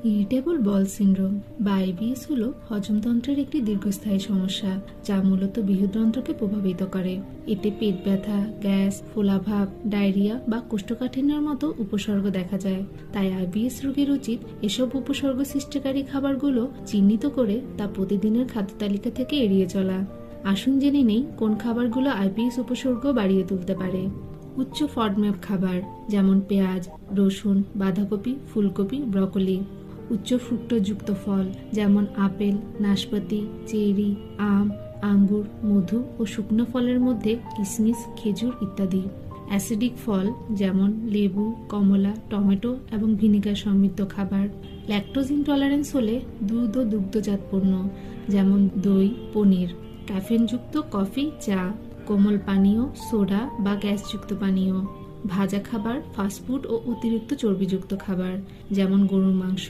Irritable বল syndrome বা IBS হলো হজমতন্ত্রের একটি দীর্ঘস্থায়ী সমস্যা যা মূলত বৃহদ্রন্ত্রকে প্রভাবিত করে। এতে পেট ব্যথা, গ্যাস, ফোলাভাব, ডায়রিয়া বা কোষ্ঠকাঠিন্যের মতো উপসর্গ দেখা যায়। তাই আইবিএস রোগীর উচিত এসব উপসর্গ সৃষ্টিকারী খাবারগুলো চিহ্নিত করে তা প্রতিদিনের খাদ্য তালিকা থেকে এড়িয়ে চলা। আসুন জেনে নেই কোন খাবারগুলো আইবিএস উপসর্গ বাড়িয়ে তুলতে পারে। উচ্চ ফডম্যাপ খাবার যেমন পেঁয়াজ, রসুন, বাঁধাকপি, ফুলকপি, ব্রকলি। উচ্চ ফ্রুক্টোজযুক্ত ফল যেমন আপেল, নাশপাতি, চেরি, আম, আঙ্গুর, মধু ও শুকনো ফলের মধ্যে কিশমিশ, খেজুর ইত্যাদি। অ্যাসিডিক ফল যেমন লেবু, কমলা, টমেটো এবং ভিনেগার সমৃদ্ধ খাবার। ল্যাকটোজ ইনটলারেন্স হলে দুধ ও দুগ্ধজাত পণ্য যেমন দই, পনির। ক্যাফেনযুক্ত কফি, চা, কোমল পানীয়, সোডা বা গ্যাসযুক্ত পানীয়। ভাজা খাবার, ফাস্টফুড ও অতিরিক্ত চর্বিযুক্ত খাবার যেমন গরুর মাংস,